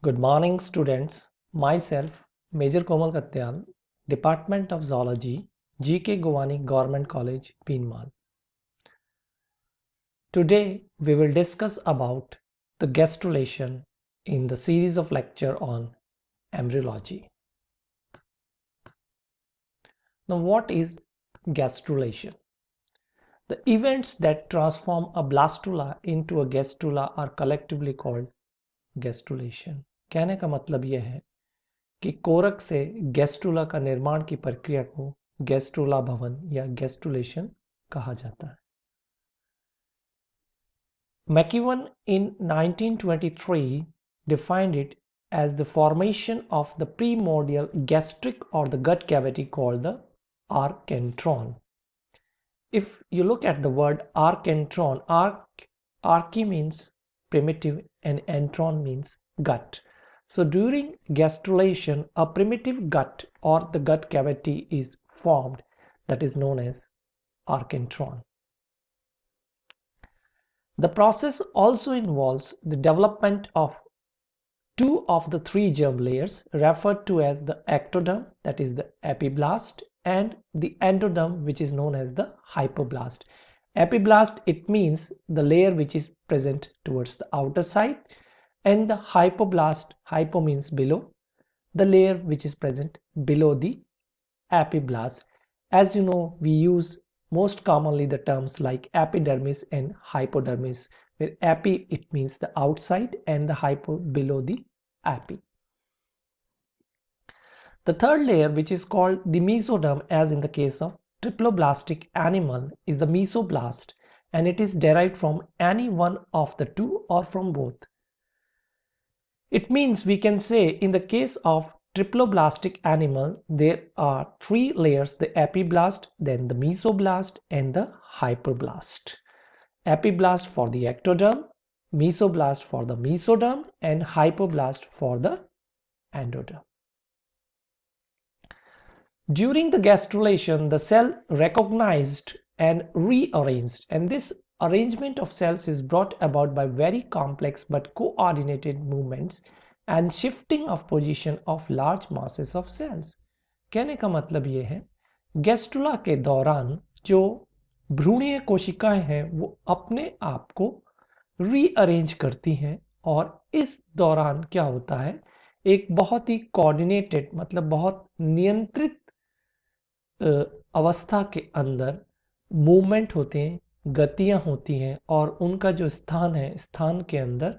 Good morning, students. Myself, Major Komal Katyal, Department of Zoology, GK Govani Government College, Peenmal. Today, we will discuss about the gastrulation in the series of lecture on embryology. Now, what is gastrulation? The events that transform a blastula into a gastrula are collectively called gastrulation. कहने का मतलब यह है कि कोरक से gastrula का निर्माण की प्रक्रिया को गैस्ट्रुला भवन या गैस्ट्रुलेशन कहा जाता है. McEwan in 1923 defined it as the formation of the primordial gastric or the gut cavity called the archentron. If you look at the word archentron, archi means primitive and entron means gut. So during gastrulation, a primitive gut or the gut cavity is formed that is known as archentron. The process also involves the development of two of the three germ layers referred to as the ectoderm, that is the epiblast, and the endoderm, which is known as the hypoblast. Epiblast, it means the layer which is present towards the outer side, and the hypoblast, hypo means below, the layer which is present below the epiblast. As you know, we use most commonly the terms like epidermis and hypodermis, where epi it means the outside and the hypo below the epi. The third layer, which is called the mesoderm, as in the case of triploblastic animal, is the mesoblast, and it is derived from any one of the two or from both. It means we can say in the case of triploblastic animal, there are three layers: the epiblast, then the mesoblast, and the hypoblast. Epiblast for the ectoderm, mesoblast for the mesoderm, and hypoblast for the endoderm. During the gastrulation, the cell recognized and rearranged, and this arrangement of cells is brought about by very complex but coordinated movements and shifting of position of large masses of cells. कहने का मतलब ये है, gastrula के दौरान जो भ्रूणीय कोशिकाएं हैं वो अपने आप को रीअरेंज करती हैं, और इस दौरान क्या होता है, एक बहुत ही कोऑर्डिनेटेड मतलब बहुत नियंत्रित अवस्था के अंदर मूवमेंट होते हैं, गतियां होती हैं, और उनका जो स्थान है, स्थान के अंदर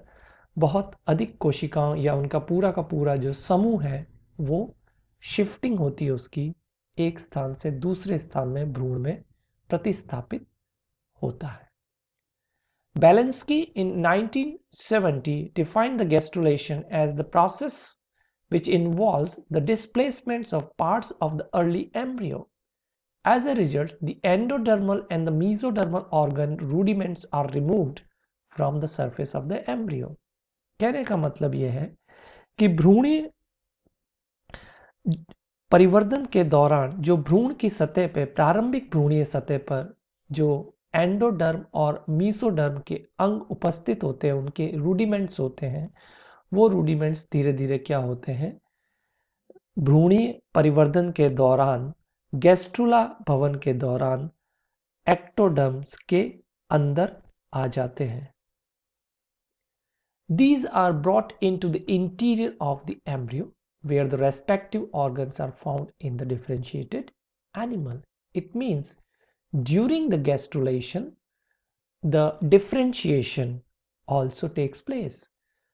बहुत अधिक कोशिकाओं या उनका पूरा का पूरा जो समूह है वो शिफ्टिंग होती है, उसकी एक स्थान से दूसरे स्थान में भ्रूण में प्रतिस्थापित होता है. Balansky in 1970 defined the gastrulation as the process which involves the displacements of parts of the early embryo. As a result, the endodermal and the mesodermal organ rudiments are removed from the surface of the embryo. कहने का मतलब यह है कि भ्रूणीय परिवर्तन के दौरान जो भ्रूण की सतह पर, प्रारंभिक भ्रूणीय सतह पर जो एंडोडर्म और मीसोडर्म के अंग उपस्थित होते हैं, उनके रूडिमेंट्स होते हैं, वो रूडिमेंट्स धीरे धीरे क्या होते हैं, भ्रूणीय परिवर्तन के दौरान, गैस्ट्रुला भवन के दौरान एक्टोडर्म्स के अंदर आ जाते हैं. These are brought into the interior of the embryo, where the respective organs are found in the differentiated animal. It means during the gastrulation, the differentiation also takes place.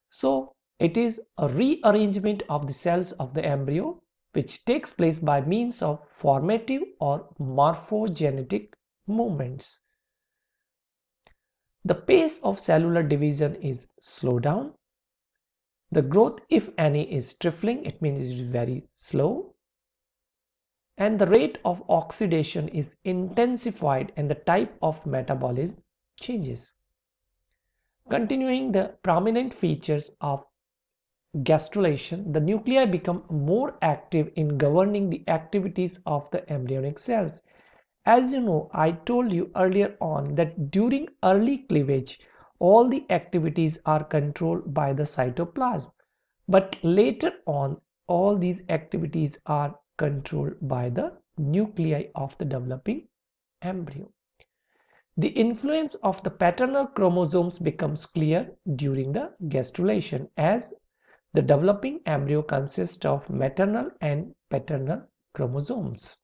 So it is a rearrangement of the cells of the embryo which takes place by means of formative or morphogenetic movements. The pace of cellular division is slowed down. The growth, if any, is stifling. It means it is very slow. And the rate of oxidation is intensified and the type of metabolism changes. Continuing the prominent features of gastrulation, the nuclei become more active in governing the activities of the embryonic cells. As you know, I told you earlier on that during early cleavage, all the activities are controlled by the cytoplasm. But later on, all these activities are controlled by the nuclei of the developing embryo. The influence of the paternal chromosomes becomes clear during the gastrulation, as the developing embryo consists of maternal and paternal chromosomes.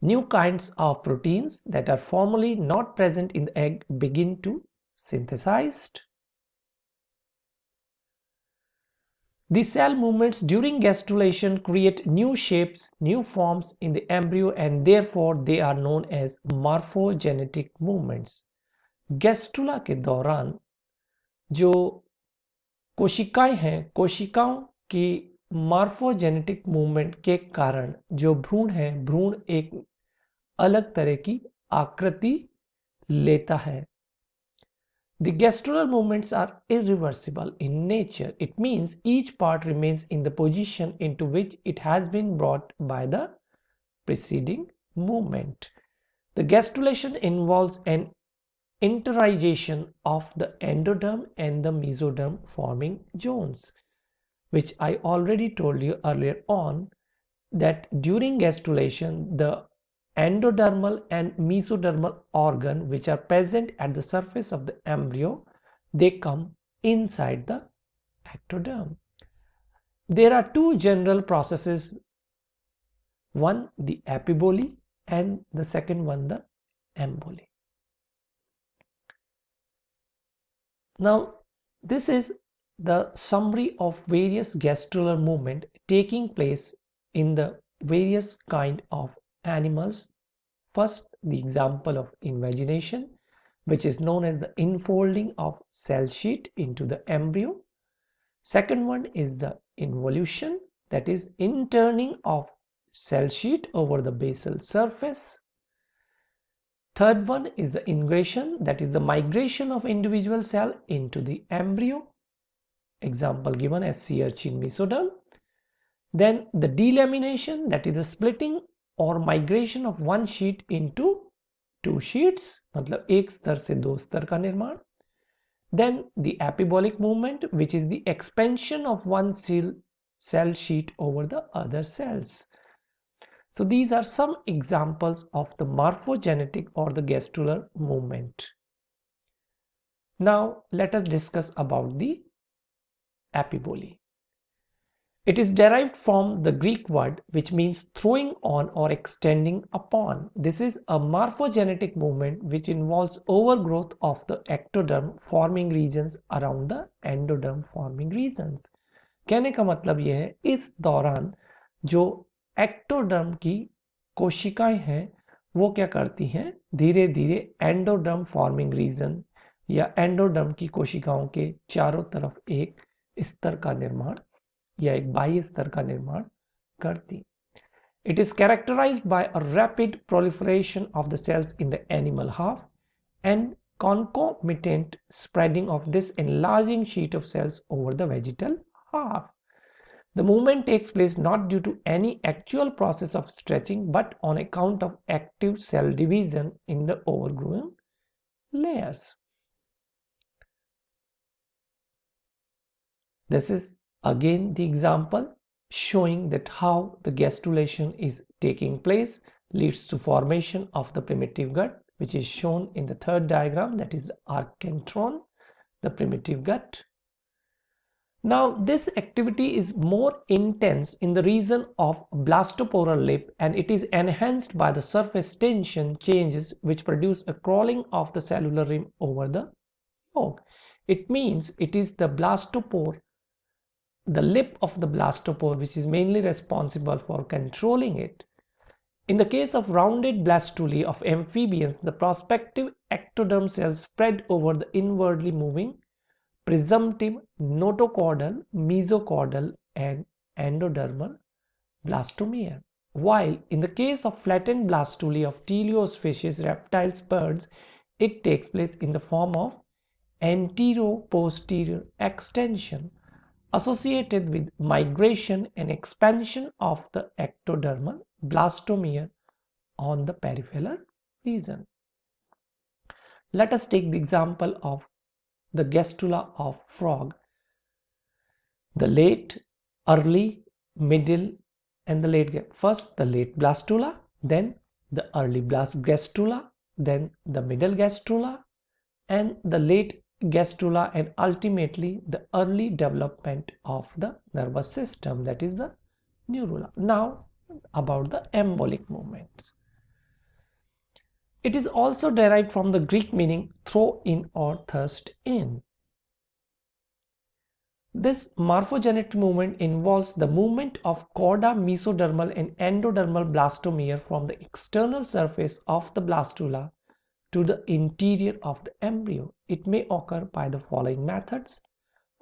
New kinds of proteins that are formerly not present in the egg begin to synthesized. The cell movements during gastrulation create new shapes, new forms in the embryo, and therefore they are known as morphogenetic movements. Gastrula के दौरान जो कोशिकाएं हैं, कोशिकाओं की morphogenetic movement के कारण जो भ्रूण है, भ्रूण एक अलग तरह की आकृति लेता है. The gastrular movements are irreversible in nature. It means each part remains in the position into which it has been brought by the preceding movement. The gastrulation involves an interization of the endoderm and the mesoderm forming zones, which I already told you earlier on that during gastrulation the endodermal and mesodermal organ which are present at the surface of the embryo, they come inside the ectoderm. There are two general processes, one the epiboly and the second one the emboly. Now this is the summary of various gastrular movement taking place in the various kind of animals. First, the example of invagination, which is known as the infolding of cell sheet into the embryo. Second one is the involution, that is interning of cell sheet over the basal surface. Third one is the ingression, that is the migration of individual cell into the embryo. Example given as sea urchin mesoderm. Then the delamination, that is the splitting और migration of one sheet into two sheets, मतलब एक स्तर से दो स्तर का निर्माण. Then the epibolic movement, which is the expansion of one cell sheet over the other cells. So these are some examples of the morphogenetic or the gastrular movement. Now let us discuss about the epiboly. It is derived from the Greek word which means throwing on or extending upon. This is a morphogenetic movement which involves overgrowth of the ectoderm forming regions around the endoderm forming regions. कहने का मतलब यह है इस दौरान जो ectoderm की कोशिकाएं हैं वो क्या करती हैं, धीरे धीरे एंडोडर्म फॉर्मिंग रीजन या एंडोडर्म की कोशिकाओं के चारों तरफ एक स्तर का निर्माण या एक बाह्य स्तर का निर्माण करती. It is characterized by a rapid proliferation of the cells in the animal half and concomitant spreading of this enlarging sheet of cells over the vegetal half. The movement takes place not due to any actual process of stretching but on account of active cell division in the overgrown layers. This is again the example showing that how the gastrulation is taking place leads to formation of the primitive gut, which is shown in the third diagram, that is the archenteron, the primitive gut. Now this activity is more intense in the region of blastoporal lip and it is enhanced by the surface tension changes which produce a crawling of the cellular rim over the yolk. It means it is the blastopore, the lip of the blastopore, which is mainly responsible for controlling it. In the case of rounded blastulae of amphibians, the prospective ectoderm cells spread over the inwardly moving presumptive notochordal, mesochordal and endodermal blastomere. While in the case of flattened blastulae of teleosphecies, reptiles, birds, it takes place in the form of antero-posterior extension associated with migration and expansion of the ectodermal blastomere on the peripheral region. Let us take the example of the gastrula of frog. the late, early, middle, and the late. First the late blastula, then the early gastrula, then the middle gastrula, and the late gastrula, and ultimately the early development of the nervous system, that is the neurula. Now about the embolic movements. It is also derived from the Greek meaning throw in or thrust in. This morphogenetic movement involves the movement of chorda, mesodermal and endodermal blastomere from the external surface of the blastula to the interior of the embryo. It may occur by the following methods.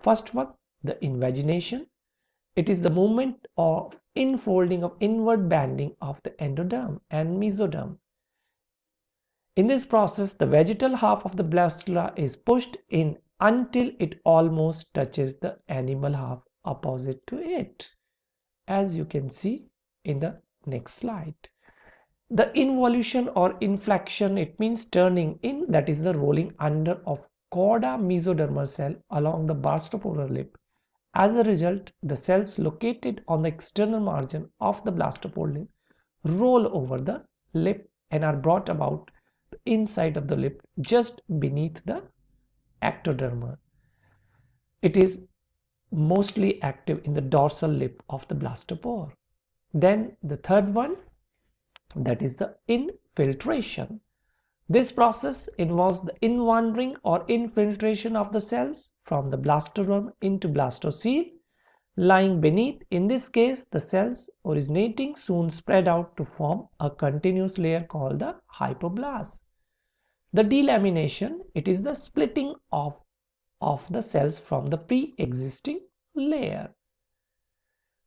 First one, the invagination. It is the movement of infolding of inward banding of the endoderm and mesoderm. In this process, the vegetal half of the blastula is pushed in until it almost touches the animal half opposite to it, as you can see in the next slide. The involution or inflection, it means turning in, that is the rolling under of chorda mesodermal cell along the blastopolar lip. As a result, the cells located on the external margin of the blastopolar roll over the lip and are brought about the inside of the lip just beneath the ectoderma. It is mostly active in the dorsal lip of the blastopore. Then the third one, that is the infiltration. This process involves the inwandering or infiltration of the cells from the blastoderm into blastocele lying beneath. In this case, the cells originating soon spread out to form a continuous layer called the hypoblast. The delamination, it is the splitting of the cells from the pre-existing layer.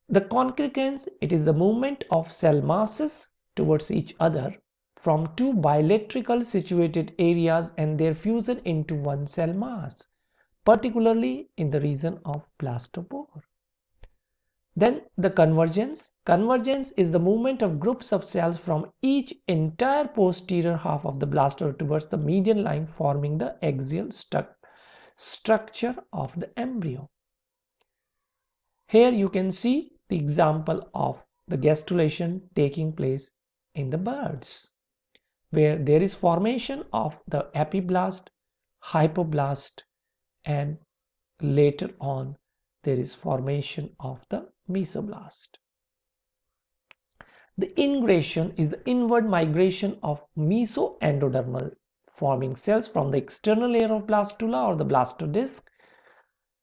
The concurrence, it is the movement of cell masses towards each other from two bilateral situated areas and their fusion into one cell mass, particularly in the region of blastopore. Then the convergence. Convergence is the movement of groups of cells from each entire posterior half of the blastoder towards the median line, forming the axial structure of the embryo. Here you can see the example of the gastrulation taking place in the birds, where there is formation of the epiblast, hypoblast, and later on there is formation of the mesoblast. The ingration is the inward migration of mesoendodermal forming cells from the external layer of blastula or the blastodisc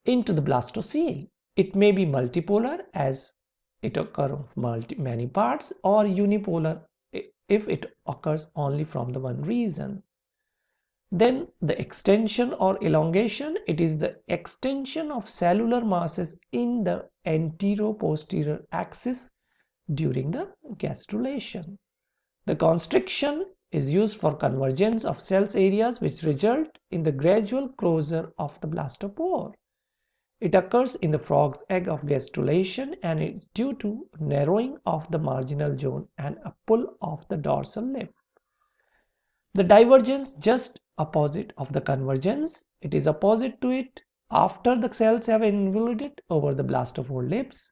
into the blastocele. It may be multipolar, as it occurs of many parts, or unipolar if it occurs only from the one region. Then the extension or elongation, it is the extension of cellular masses in the antero-posterior axis during the gastrulation. The constriction is used for convergence of cells areas which result in the gradual closure of the blastopore. It occurs in the frog's egg of gastrulation and is due to narrowing of the marginal zone and a pull of the dorsal lip. The divergence, just opposite of the convergence, it is opposite to it after the cells have involuted over the blastopore lips.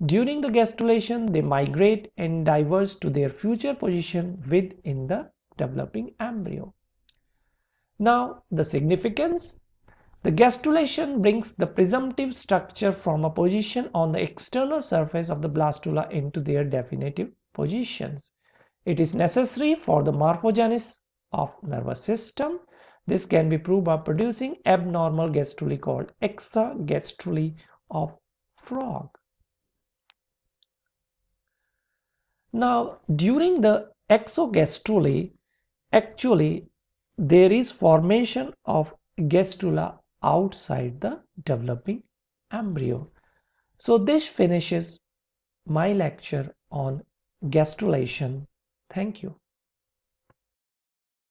During the gastrulation, they migrate and diverge to their future position within the developing embryo. Now, the significance. The gastrulation brings the presumptive structure from a position on the external surface of the blastula into their definitive positions. It is necessary for the morphogenesis of nervous system. This can be proved by producing abnormal gastrulae called exagastrulae of frog. Now, during the exagastrulae, actually there is formation of gastrula outside the developing embryo. So this finishes my lecture on gastrulation. Thank you.